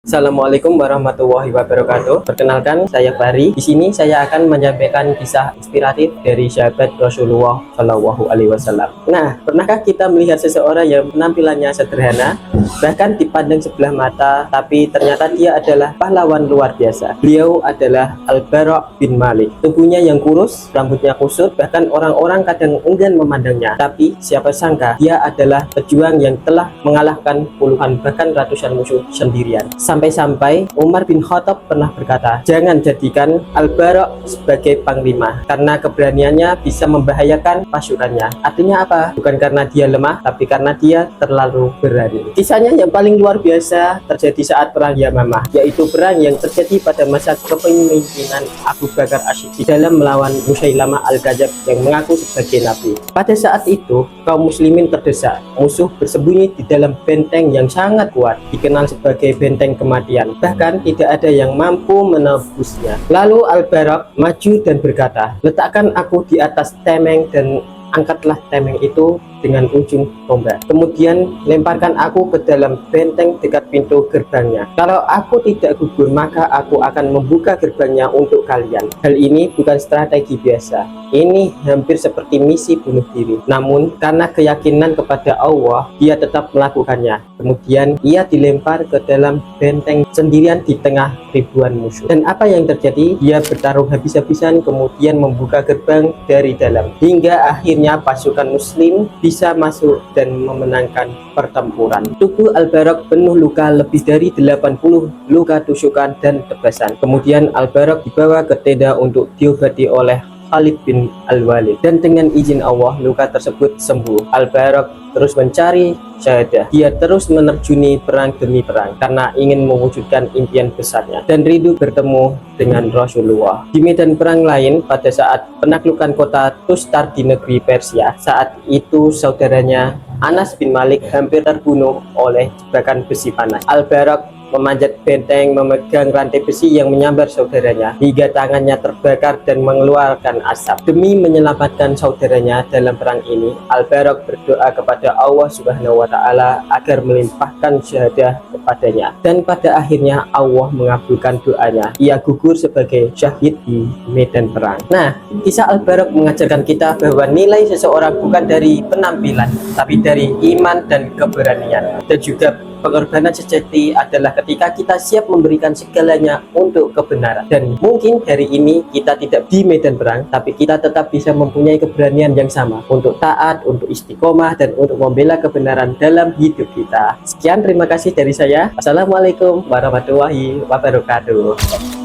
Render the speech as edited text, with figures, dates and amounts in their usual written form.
Assalamualaikum warahmatullahi wabarakatuh. Perkenalkan, saya Fari. Di sini saya akan menyampaikan kisah inspiratif dari sahabat Rasulullah Shallallahu Alaihi Wasallam. Nah, pernahkah kita melihat seseorang yang penampilannya sederhana, bahkan dipandang sebelah mata, tapi ternyata dia adalah pahlawan luar biasa? Beliau adalah Al-Bara' bin Malik. Tubuhnya yang kurus, rambutnya kusut, bahkan orang-orang kadang enggan memandangnya. Tapi siapa sangka dia adalah pejuang yang telah mengalahkan puluhan bahkan ratusan musuh sendirian. Sampai-sampai Umar bin Khattab pernah berkata, jangan jadikan Al-Bara' sebagai panglima, karena keberaniannya bisa membahayakan pasukannya. Artinya apa? Bukan karena dia lemah, tapi karena dia terlalu berani. Kisahnya yang paling luar biasa terjadi saat perang Yamamah, yaitu perang yang terjadi pada masa kepemimpinan Abu Bakar As-Siddiq dalam melawan Musailamah Al-Kadzdzab yang mengaku sebagai nabi. Pada saat itu, kaum muslimin terdesak. Musuh bersembunyi di dalam benteng yang sangat kuat, dikenal sebagai benteng kematian. Bahkan tidak ada yang mampu menembusnya. Lalu Al-Bara' maju dan berkata, letakkan aku di atas temeng dan angkatlah temeng itu dengan ujung tombak. Kemudian lemparkan aku ke dalam benteng dekat pintu gerbangnya. Kalau aku tidak gugur, maka aku akan membuka gerbangnya untuk kalian. Hal ini bukan strategi biasa. Ini hampir seperti misi bunuh diri. Namun karena keyakinan kepada Allah, dia tetap melakukannya. Kemudian ia dilempar ke dalam benteng sendirian di tengah ribuan musuh. Dan apa yang terjadi? Dia bertarung habis-habisan, kemudian membuka gerbang dari dalam. Hingga akhirnya pasukan muslim bisa masuk dan memenangkan pertempuran. Tubuh Al-Bara' penuh luka, lebih dari 80 luka tusukan dan tebasan. Kemudian Al-Bara' dibawa ke tenda untuk diobati oleh Khalid bin Al-Walid, dan dengan izin Allah luka tersebut sembuh. Al-Bara' terus mencari syahadah. Dia terus menerjuni perang demi perang karena ingin mewujudkan impian besarnya dan rindu bertemu dengan Rasulullah. Di medan perang lain, pada saat penaklukan kota Tustar di negeri Persia, saat itu saudaranya Anas bin Malik hampir terbunuh oleh jebakan besi panas. Al-Bara' memanjat benteng, memegang rantai besi yang menyambar saudaranya hingga tangannya terbakar dan mengeluarkan asap. Demi menyelamatkan saudaranya dalam perang ini, Al-Bara' berdoa kepada Allah Subhanahu wa Ta'ala agar melimpahkan syahadah kepadanya, dan pada akhirnya Allah mengabulkan doanya. Ia gugur sebagai syahid di medan perang. Nah, kisah Al-Bara' mengajarkan kita bahwa nilai seseorang bukan dari penampilan, tapi dari iman dan keberanian. Dan juga pengorbanan sejati adalah ketika kita siap memberikan segalanya untuk kebenaran. Dan mungkin hari ini kita tidak di medan perang, tapi kita tetap bisa mempunyai keberanian yang sama untuk taat, untuk istiqomah, dan untuk membela kebenaran dalam hidup kita. Sekian, terima kasih dari saya. Assalamualaikum warahmatullahi wabarakatuh.